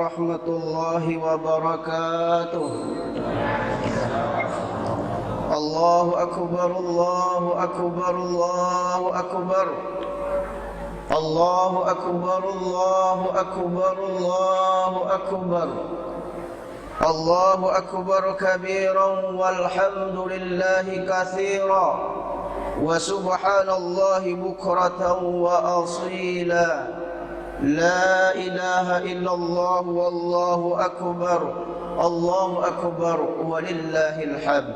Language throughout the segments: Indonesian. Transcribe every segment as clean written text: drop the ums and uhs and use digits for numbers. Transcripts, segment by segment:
warahmatullahi wabarakatuh. Allahu akbar, Allahu akbar, Allahu akbar. Allahu akbar, Allahu akbar, Allahu akbar. Allahu akbar kabiran walhamdulillahi katsiran wa subhanallahi bukratan wa asila. La ilaha illallah wallahu akbar. Allahu akbar walillahil hamd.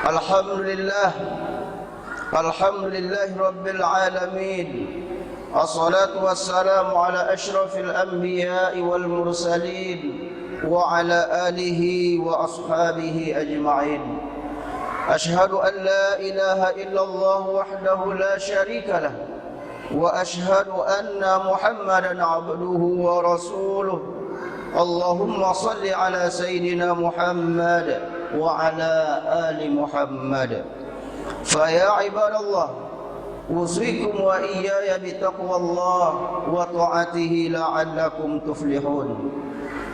Alhamdulillah. Alhamdulillahi rabbil alamin. Assalatu wassalamu ala asyrafil anbiya'i wal mursalin wa ala alihi wa ashabihi ajma'in. Ashhadu an la ilaha illallah wahdahu la syarika lah wa ashhadu anna Muhammadan abduhu wa rasuluh. Allahumma salli ala sayyidina Muhammad wa ala ali Muhammad. Fa ya ibadallah, usikum wa iyaya bitaqwallah wa ta'atihi la'allakum tuflihun.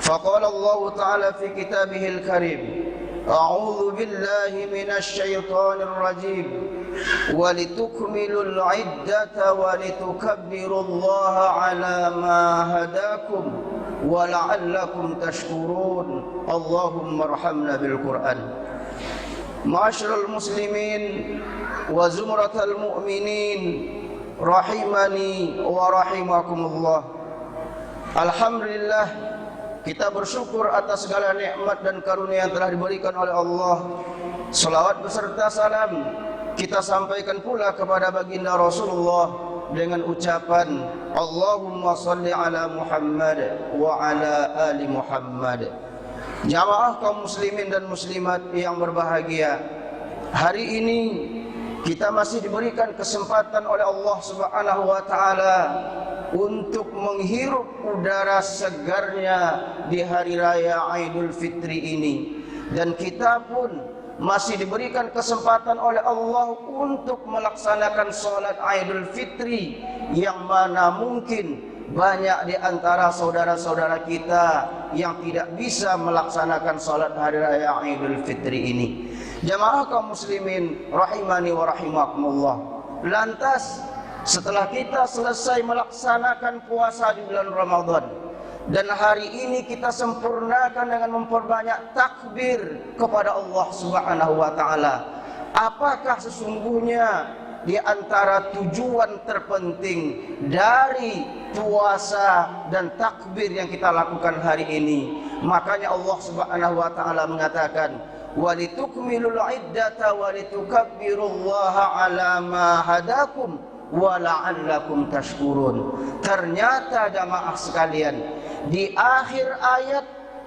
Faqala Allah ta'ala fi kitabihil karim, a'udzu billahi minasy syaithanir rajim, walitukmilul 'iddata walitukabbirullaha 'ala ma hadakum wa la'allakum tashkurun. Allahumma arhamna bil Qur'an. Ma'asyiral muslimin wa zumratal mu'minin rahimani wa rahimakumullah. Alhamdulillah, kita bersyukur atas segala nikmat dan karunia yang telah diberikan oleh Allah. Salawat beserta salam kita sampaikan pula kepada baginda Rasulullah dengan ucapan Allahumma salli ala Muhammad wa ala ali Muhammad. Jamaah kaum muslimin dan muslimat yang berbahagia, hari ini kita masih diberikan kesempatan oleh Allah Subhanahu wa taala untuk menghirup udara segarnya di hari raya Idul Fitri ini, dan kita pun masih diberikan kesempatan oleh Allah untuk melaksanakan sholat Idul Fitri, yang mana mungkin banyak di antara saudara-saudara kita yang tidak bisa melaksanakan sholat hari raya Idul Fitri ini. Jamaah kaum muslimin rahimani wa rahimakumullah. Lantas setelah kita selesai melaksanakan puasa di bulan Ramadan, dan hari ini kita sempurnakan dengan memperbanyak takbir kepada Allah Subhanahu wa taala, apakah sesungguhnya di antara tujuan terpenting dari puasa dan takbir yang kita lakukan hari ini? Makanya Allah Subhanahu wa taala mengatakan, walitukmilul 'iddata walitukabbirullaha 'ala ma hadakum wa la'allakum tashkurun. Ternyata jamaah sekalian, di akhir ayat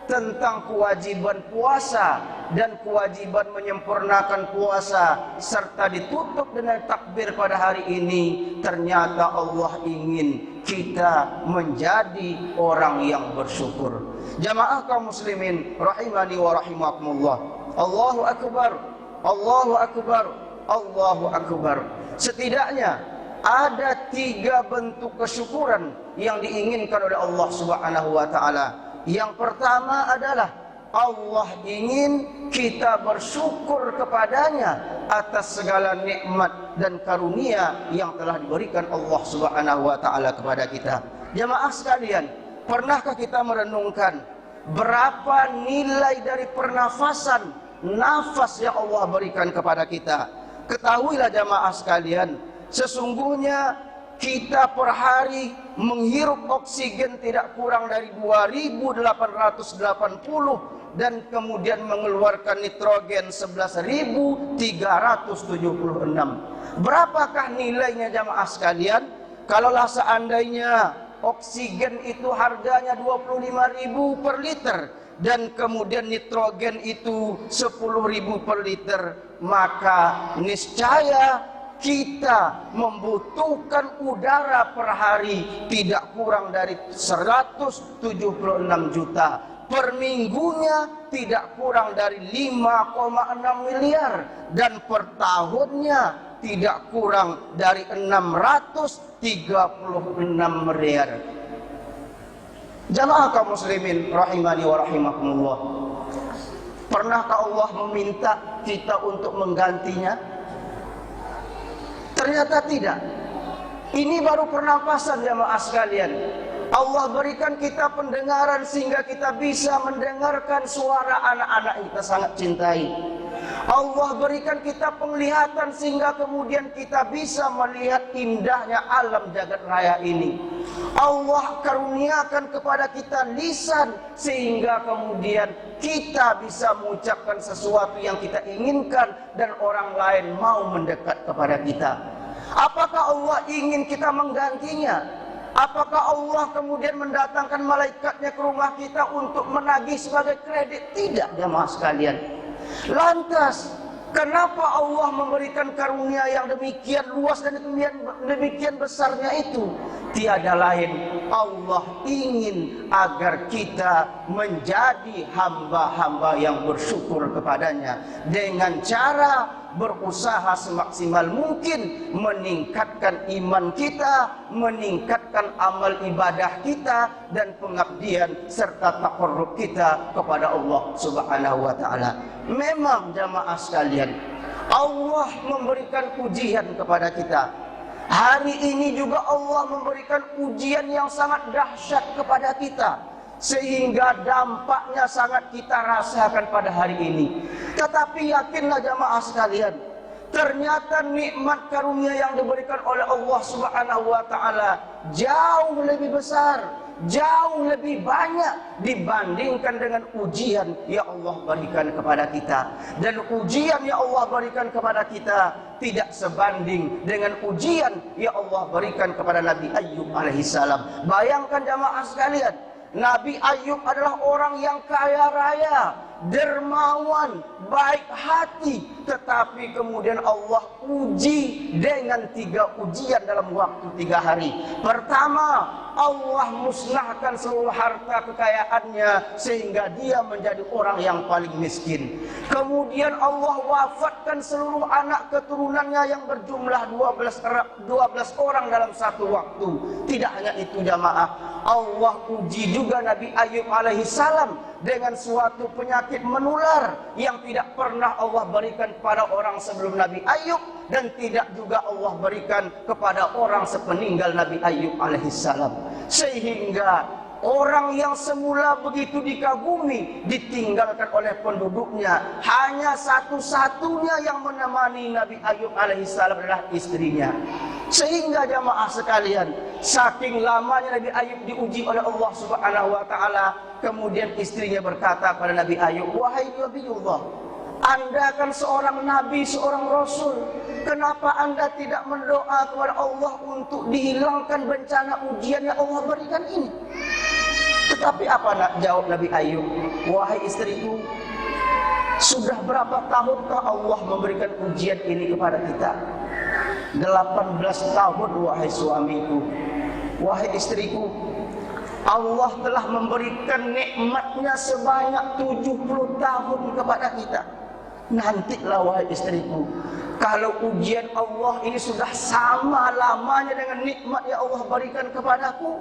tentang kewajiban puasa dan kewajiban menyempurnakan puasa serta ditutup dengan takbir pada hari ini, ternyata Allah ingin kita menjadi orang yang bersyukur. Jamaah kaum muslimin rahimani wa rahimakumullah. Allahu akbar, Allahu akbar, Allahu akbar. Setidaknya ada 3 bentuk kesyukuran yang diinginkan oleh Allah Subhanahu wa taala. Yang pertama adalah Allah ingin kita bersyukur kepadanya atas segala nikmat dan karunia yang telah diberikan Allah Subhanahu wa taala kepada kita. Jamaah sekalian, pernahkah kita merenungkan berapa nilai dari pernafasan, nafas yang Allah berikan kepada kita? Ketahuilah jamaah sekalian, sesungguhnya kita per hari menghirup oksigen tidak kurang dari 2.880 dan kemudian mengeluarkan nitrogen 11.376. Berapakah nilainya jamaah sekalian? Kalaulah seandainya oksigen itu harganya 25.000 per liter dan kemudian nitrogen itu 10.000 per liter, maka niscaya kita membutuhkan udara per hari tidak kurang dari 176 juta. Per minggunya tidak kurang dari 5,6 miliar. Dan per tahunnya tidak kurang dari 636 miliar. Jamaah kaum muslimin rahimani wa rahimakumullah. Pernahkah Allah meminta kita untuk menggantinya? Ternyata tidak. Ini baru pernapasan jamaah sekalian. Allah berikan kita pendengaran sehingga kita bisa mendengarkan suara anak-anak yang kita sangat cintai. Allah berikan kita penglihatan sehingga kemudian kita bisa melihat indahnya alam jagat raya ini. Allah karuniakan kepada kita lisan sehingga kemudian kita bisa mengucapkan sesuatu yang kita inginkan dan orang lain mau mendekat kepada kita. Apakah Allah ingin kita menggantinya? Apakah Allah kemudian mendatangkan malaikatnya ke rumah kita untuk menagih sebagai kredit? Tidak, jamaah sekalian. Lantas, kenapa Allah memberikan karunia yang demikian luas dan demikian besarnya itu? Tiada lain, Allah ingin agar kita menjadi hamba-hamba yang bersyukur kepadanya dengan cara berusaha semaksimal mungkin meningkatkan iman kita, meningkatkan amal ibadah kita dan pengabdian serta taqarrub kita kepada Allah Subhanahu wa taala. Memang jamaah sekalian, Allah memberikan ujian kepada kita. Hari ini juga Allah memberikan ujian yang sangat dahsyat kepada kita, sehingga dampaknya sangat kita rasakan pada hari ini. Tetapi yakinlah jamaah sekalian, ternyata nikmat karunia yang diberikan oleh Allah Subhanahu wa taala jauh lebih besar, jauh lebih banyak dibandingkan dengan ujian yang Allah berikan kepada kita. Dan ujian yang Allah berikan kepada kita tidak sebanding dengan ujian yang Allah berikan kepada Nabi Ayyub alaihissalam. Bayangkan jamaah sekalian, Nabi Ayyub adalah orang yang kaya raya, dermawan, baik hati, tetapi kemudian Allah uji dengan 3 ujian dalam waktu 3 hari. Pertama, Allah musnahkan seluruh harta kekayaannya sehingga dia menjadi orang yang paling miskin. Kemudian Allah wafatkan seluruh anak keturunannya yang berjumlah 12 orang dalam satu waktu. Tidak hanya itu jamaah, Allah uji juga Nabi Ayyub alaihissalam dengan suatu penyakit menular yang tidak pernah Allah berikan kepada orang sebelum Nabi Ayyub dan tidak juga Allah berikan kepada orang sepeninggal Nabi Ayyub alaihissalam. Sehingga orang yang semula begitu dikagumi ditinggalkan oleh penduduknya. Hanya satu-satunya yang menemani Nabi Ayyub alaihissalam adalah istrinya. Sehingga jamaah sekalian, saking lamanya Nabi Ayyub diuji oleh Allah Subhanahu wa taala, kemudian istrinya berkata kepada Nabi Ayyub, "Wahai Nabiullah, Anda kan seorang nabi, seorang rasul. Kenapa Anda tidak berdoa kepada Allah untuk dihilangkan bencana ujian yang Allah berikan ini?" Tetapi apa nak jawab Nabi Ayyub? "Wahai istriku, sudah berapa tahunkah Allah memberikan ujian ini kepada kita?" 18 tahun wahai suamiku. Wahai istriku, Allah telah memberikan nikmatnya sebanyak 70 tahun kepada kita. Nantilah wahai istriku, kalau ujian Allah ini sudah sama lamanya dengan nikmat yang Allah berikan kepadaku,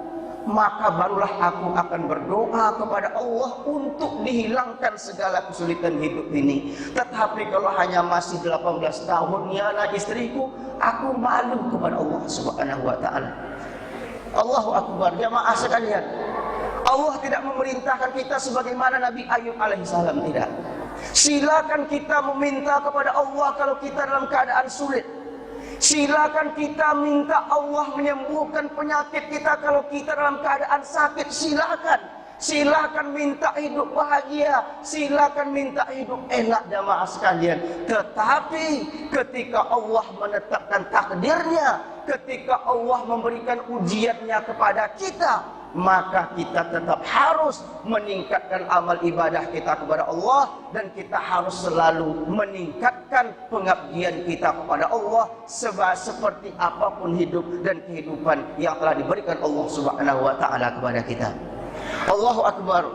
maka barulah aku akan berdoa kepada Allah untuk dihilangkan segala kesulitan hidup ini. Tetapi kalau hanya masih 18 tahun, ya lah istriku, aku malu kepada Allah Subhanahu wa taala. Allahu Akbar, jamaah sekalian. Allah tidak memerintahkan kita sebagaimana Nabi Ayyub alaihissalam, tidak. Silakan kita meminta kepada Allah kalau kita dalam keadaan sulit. Silakan kita minta Allah menyembuhkan penyakit kita kalau kita dalam keadaan sakit. Silakan minta hidup bahagia, silakan minta hidup enak jamaah sekalian. Tetapi ketika Allah menetapkan takdirnya, ketika Allah memberikan ujiannya kepada kita, maka kita tetap harus meningkatkan amal ibadah kita kepada Allah, dan kita harus selalu meningkatkan pengabdian kita kepada Allah seperti apapun hidup dan kehidupan yang telah diberikan Allah Subhanahu wa taala kepada kita. Allahu Akbar,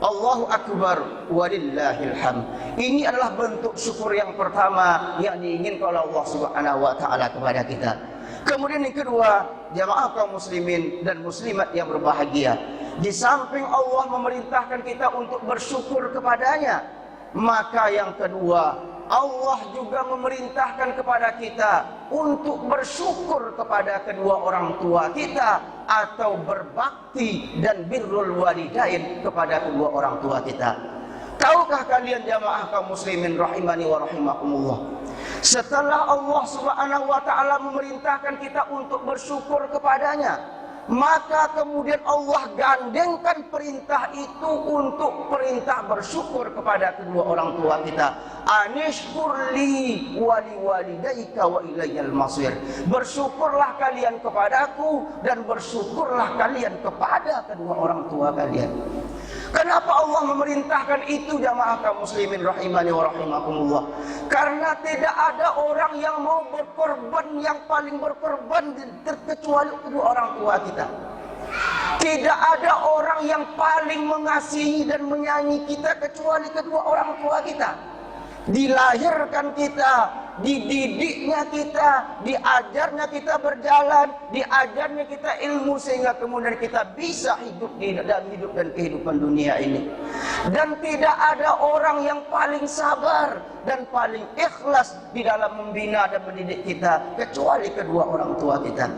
Allahu Akbar, walillahil hamd. Ini adalah bentuk syukur yang pertama yang diinginkan oleh Allah Subhanahu wa taala kepada kita. Kemudian yang kedua, jamaah kaum muslimin dan muslimat yang berbahagia, Di samping Allah memerintahkan kita untuk bersyukur kepadanya, maka yang kedua, Allah juga memerintahkan kepada kita untuk bersyukur kepada kedua orang tua kita atau berbakti dan birrul walidain kepada kedua orang tua kita. Tahukah kalian jamaah kaum muslimin rahimani wa rahimakumullah, setelah Allah Subhanahu wa taala memerintahkan kita untuk bersyukur kepadanya, maka kemudian Allah gandengkan perintah itu untuk perintah bersyukur kepada kedua orang tua kita. Anishkurli wali walidaika wa ilayyal masir. Bersyukurlah kalian kepadaku dan bersyukurlah kalian kepada kedua orang tua kalian. Kenapa Allah memerintahkan itu jamaah kaum muslimin rahimani wa rahimakumullah? Karena tidak ada orang yang mau berkorban, yang paling berkorban kecuali kedua orang tua kita. Tidak ada orang yang paling mengasihi dan menyayangi kita kecuali kedua orang tua kita. Dilahirkan kita, dididiknya kita, diajarnya kita berjalan, diajarnya kita ilmu sehingga kemudian kita bisa hidup di dalam hidup dan kehidupan dunia ini. Dan tidak ada orang yang paling sabar dan paling ikhlas di dalam membina dan mendidik kita kecuali kedua orang tua kita.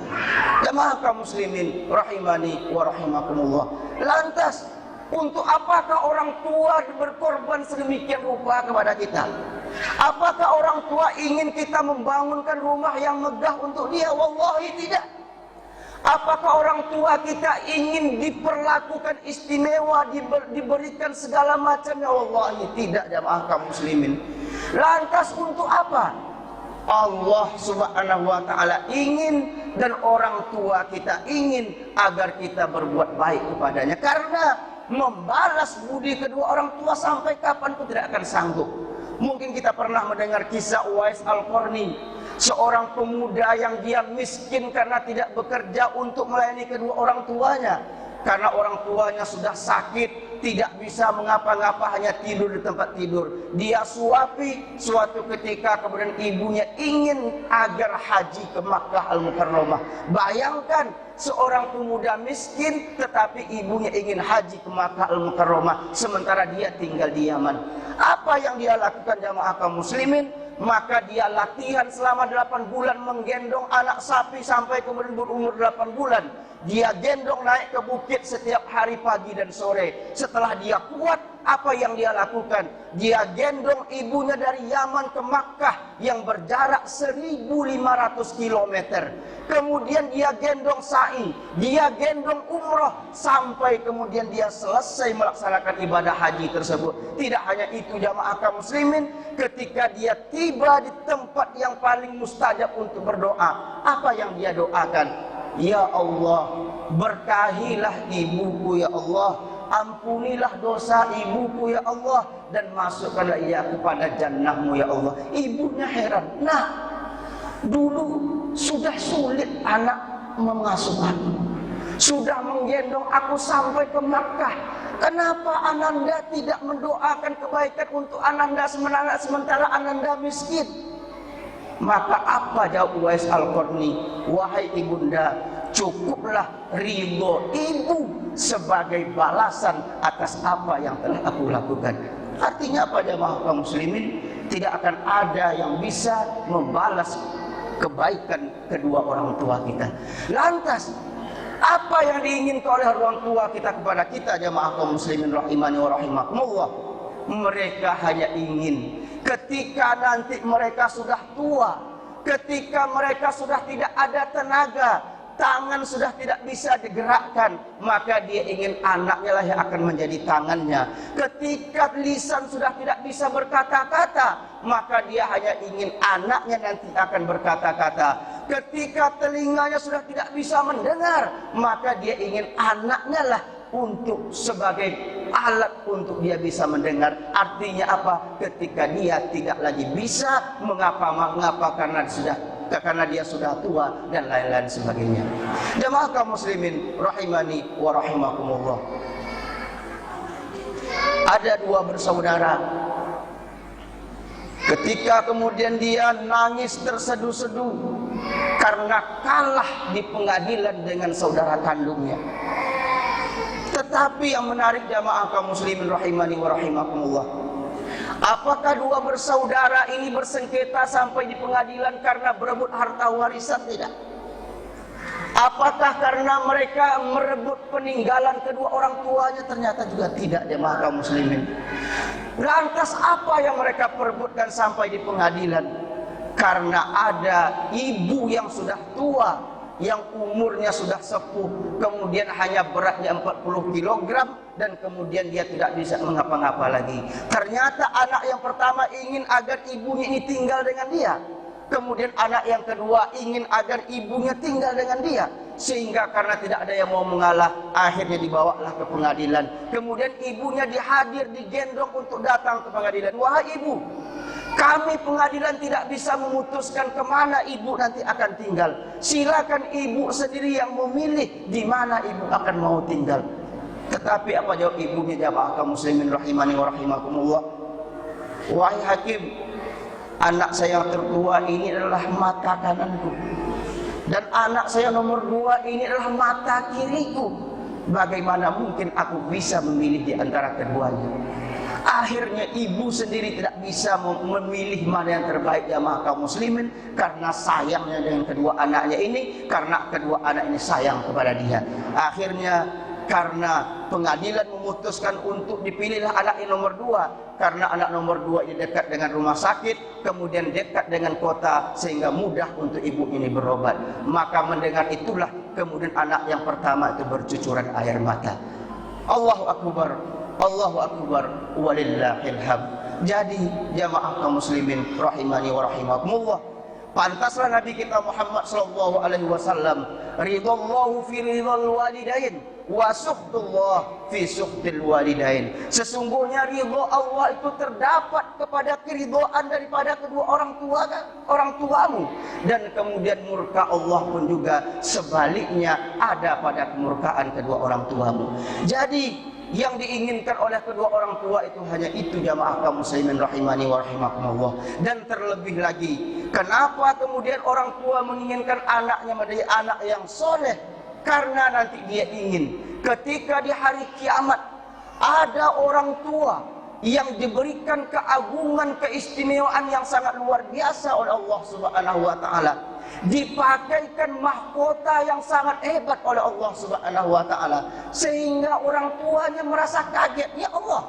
Jamaah kaum muslimin rahimani wa rahimakumullah. Lantas untuk apakah orang tua berkorban sedemikian rupa kepada kita? Apakah orang tua ingin kita membangunkan rumah yang megah untuk dia? Wallahi tidak. Apakah orang tua kita ingin diperlakukan istimewa, diberikan segala macamnya? Wallahi tidak jamaah kaum muslimin. Lantas untuk apa? Allah Subhanahu wa taala ingin dan orang tua kita ingin agar kita berbuat baik kepadanya, karena membalas budi kedua orang tua sampai kapanpun tidak akan sanggup. Mungkin kita pernah mendengar kisah Uwais Al-Qarni, seorang pemuda yang dia miskin karena tidak bekerja untuk melayani kedua orang tuanya. Karena orang tuanya sudah sakit, tidak bisa mengapa-ngapa, hanya tidur di tempat tidur. Dia suapi, suatu ketika kemudian ibunya ingin agar haji ke Makkah Al-Mukarramah. Bayangkan, seorang pemuda miskin tetapi ibunya ingin haji ke Makkah Al-Mukarramah, sementara dia tinggal di Yaman. Apa yang dia lakukan jamaah kaum muslimin? Maka dia latihan selama 8 bulan menggendong anak sapi sampai kemudian berumur 8 bulan. Dia gendong naik ke bukit setiap hari pagi dan sore. Setelah dia kuat, apa yang dia lakukan? Dia gendong ibunya dari Yaman ke Makkah yang berjarak 1.500 km. Kemudian dia gendong sa'i, dia gendong umroh sampai kemudian dia selesai melaksanakan ibadah haji tersebut. Tidak hanya itu jamaah kaum muslimin, ketika dia tiba di tempat yang paling mustajab untuk berdoa, apa yang dia doakan? Ya Allah, berkahilah ibuku ya Allah, ampunilah dosa ibuku ya Allah, dan masukkanlah ia kepada jannahmu ya Allah. Ibunya heran, nah dulu sudah sulit anak mengasuh aku, sudah menggendong aku sampai ke Makkah, kenapa Ananda tidak mendoakan kebaikan untuk Ananda sementara Ananda miskin? Maka apa jawab Uwais Al-Qarni? Wahai ibunda, cukuplah ridho ibu sebagai balasan atas apa yang telah aku lakukan. Artinya apa jamaah kaum muslimin? Tidak akan ada yang bisa membalas kebaikan kedua orang tua kita. Lantas apa yang diinginkan oleh orang tua kita kepada kita jamaah kaum muslimin rahimani wa rahimakumullah? Mereka hanya ingin ketika nanti mereka sudah tua, ketika mereka sudah tidak ada tenaga, tangan sudah tidak bisa digerakkan, maka dia ingin anaknya lah yang akan menjadi tangannya. Ketika lisan sudah tidak bisa berkata-kata, maka dia hanya ingin anaknya nanti akan berkata-kata. Ketika telinganya sudah tidak bisa mendengar, maka dia ingin anaknya lah untuk sebagai alat untuk dia bisa mendengar. Artinya apa? Ketika dia tidak lagi bisa mengapa-ngapa karena dia sudah tua dan lain-lain sebagainya. Jamaah kaum muslimin rahimani wa rahimakumullah. Ada dua bersaudara. Ketika kemudian dia nangis terseduh-seduh karena kalah di pengadilan dengan saudara kandungnya. Tetapi yang menarik jamaah kaum muslimin rahimani wa rahimakumullah, apakah dua bersaudara ini bersengketa sampai di pengadilan karena berebut harta warisan? Tidak. Apakah karena mereka merebut peninggalan kedua orang tuanya? Ternyata juga tidak jamaah kaum muslimin. Lantas apa yang mereka perebutkan sampai di pengadilan? Karena ada ibu yang sudah tua, yang umurnya sudah sepuh, kemudian hanya beratnya 40 kg, dan kemudian dia tidak bisa mengapa-ngapa lagi. Ternyata anak yang pertama ingin agar ibunya ini tinggal dengan dia, kemudian anak yang kedua ingin agar ibunya tinggal dengan dia, sehingga karena tidak ada yang mau mengalah, akhirnya dibawalah ke pengadilan. Kemudian ibunya digendong untuk datang ke pengadilan. Wahai ibu, kami pengadilan tidak bisa memutuskan kemana ibu nanti akan tinggal. Silakan ibu sendiri yang memilih di mana ibu akan mau tinggal. Tetapi apa jawab ibunya jamaah kaum muslimin rahimani wa rahimakumullah? Wahai hakim, anak saya yang tertua ini adalah mata kananku, dan anak saya nomor 2 ini adalah mata kiriku. Bagaimana mungkin aku bisa memilih di antara keduanya? Akhirnya ibu sendiri tidak bisa memilih mana yang terbaik jamaah kaum muslimin, karena sayangnya dengan kedua anaknya ini, karena kedua anak ini sayang kepada dia. Akhirnya karena pengadilan memutuskan untuk dipilihlah anak yang nomor 2, karena anak nomor 2 ini dekat dengan rumah sakit, kemudian dekat dengan kota, sehingga mudah untuk ibu ini berobat. Maka mendengar itulah kemudian anak yang pertama itu bercucuran air mata. Allahu Akbar, Allahu Akbar, walillahil hamd. Jadi jamaah kaum muslimin rahimani wa rahimakumullah, pantaslah Nabi kita Muhammad sallallahu alaihi wasallam, ridallahu fi ridal walidain wa sukhtullah fi sukhtil walidain. Sesungguhnya ridha Allah itu terdapat kepada keridhaan daripada kedua orang tuamu, dan kemudian murka Allah pun juga sebaliknya ada pada kemurkaan kedua orang tuamu. Jadi yang diinginkan oleh kedua orang tua itu hanya itu jamaah kaum muslimin rahimani wa rahimakumullah. Dan terlebih lagi, kenapa kemudian orang tua menginginkan anaknya menjadi anak yang soleh? Karena nanti dia ingin ketika di hari kiamat ada orang tua yang diberikan keagungan, keistimewaan yang sangat luar biasa oleh Allah Subhanahu wa taala, dipakaikan mahkota yang sangat hebat oleh Allah Subhanahu wa taala, sehingga orang tuanya merasa kaget. Ya Allah,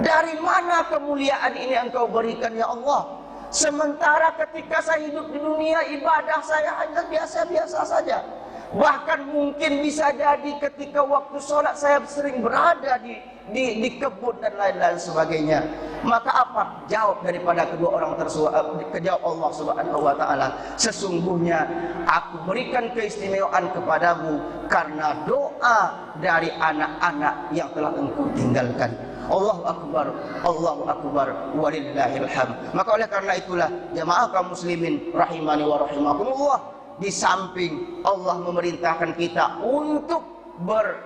dari mana kemuliaan ini Engkau berikan ya Allah? Sementara ketika saya hidup di dunia, ibadah saya hanya biasa-biasa saja. Bahkan mungkin bisa jadi ketika waktu sholat saya sering berada di kebun dan lain-lain sebagainya. Maka apa jawab daripada kedua orang tersebut? Kejawab Allah Subhanahu wa taala, sesungguhnya aku berikan keistimewaan kepadamu karena doa dari anak-anak yang telah engkau tinggalkan. Allahu Akbar, Allahu Akbar, walillahil hamd. Maka oleh karena itulah jamaah kaum muslimin rahimani wa rahimakumullah, di samping Allah memerintahkan kita untuk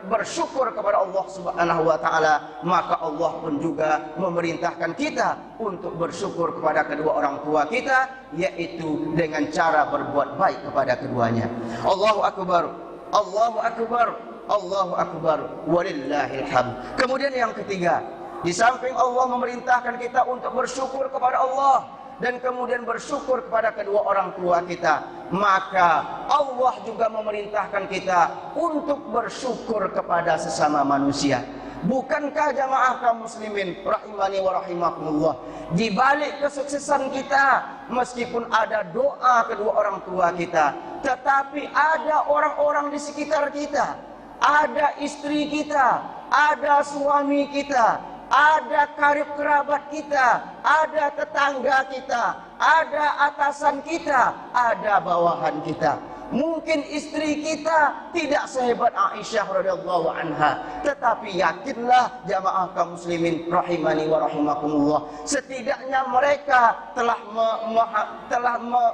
bersyukur kepada Allah Subhanahu wa taala, maka Allah pun juga memerintahkan kita untuk bersyukur kepada kedua orang tua kita, yaitu dengan cara berbuat baik kepada keduanya. Allahu Akbar, Allahu Akbar, Allahu Akbar, walillahil hamd. Kemudian yang ketiga, di samping Allah memerintahkan kita untuk bersyukur kepada Allah dan kemudian bersyukur kepada kedua orang tua kita, maka Allah juga memerintahkan kita untuk bersyukur kepada sesama manusia. Bukankah jamaah kaum muslimin rahimani wa rahimakumullah, di balik kesuksesan kita, meskipun ada doa kedua orang tua kita, tetapi ada orang-orang di sekitar kita, ada istri kita, ada suami kita, ada karib kerabat kita, ada tetangga kita, ada atasan kita, ada bawahan kita. Mungkin istri kita tidak sehebat Aisyah radhiyallahu anha, tetapi yakinlah jamaah kaum muslimin rahimani wa rahimakumullah, setidaknya mereka telah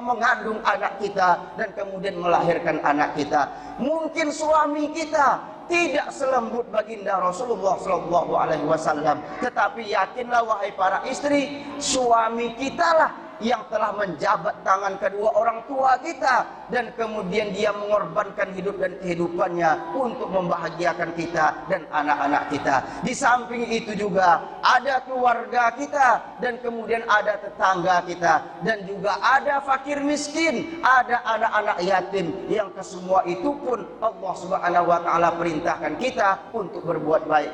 mengandung anak kita dan kemudian melahirkan anak kita. Mungkin suami kita tidak selembut baginda Rasulullah sallallahu alaihi wasallam, tetapi yakinlah wahai para istri, suami kita lah yang telah menjabat tangan kedua orang tua kita, dan kemudian dia mengorbankan hidup dan kehidupannya untuk membahagiakan kita dan anak-anak kita. Di samping itu juga ada keluarga kita, dan kemudian ada tetangga kita, dan juga ada fakir miskin, ada anak-anak yatim, yang kesemua itu pun Allah Subhanahu wa taala perintahkan kita untuk berbuat baik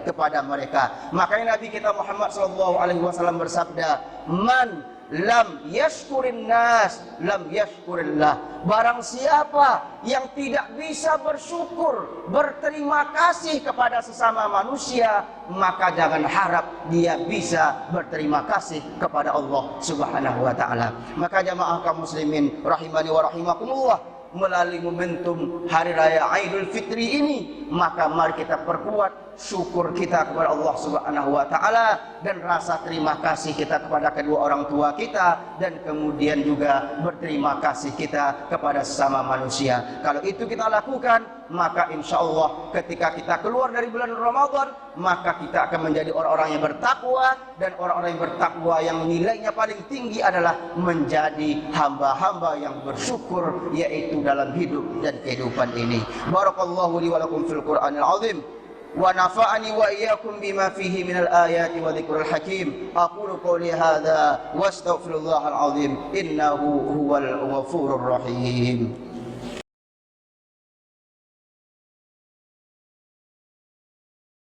kepada mereka. Makanya Nabi kita Muhammad SAW bersabda, "Man lam yashkurin nas lam yashkurillah." Barang siapa yang tidak bisa bersyukur, berterima kasih kepada sesama manusia, maka jangan harap dia bisa berterima kasih kepada Allah Subhanahu wa taala. Maka jamaah kaum muslimin rahimani wa rahimakumullah, melalui momentum Hari Raya Idul Fitri ini, maka mari kita perkuat syukur kita kepada Allah Subhanahu wa taala dan rasa terima kasih kita kepada kedua orang tua kita, dan kemudian juga berterima kasih kita kepada sesama manusia. Kalau itu kita lakukan, maka insya Allah ketika kita keluar dari bulan Ramadan, maka kita akan menjadi orang-orang yang bertakwa, dan orang-orang yang bertakwa yang nilainya paling tinggi adalah menjadi hamba-hamba yang bersyukur, yaitu dalam hidup dan kehidupan ini. Barakallahu li wa lakum fil Qur'anil azim, wa nafa'ani wa iyyakum bima fihi minal ayati wa dzikril hakim. Aqulu qawli hadza wa astaghfirullahal azim innahu huwal ghafurur rahim.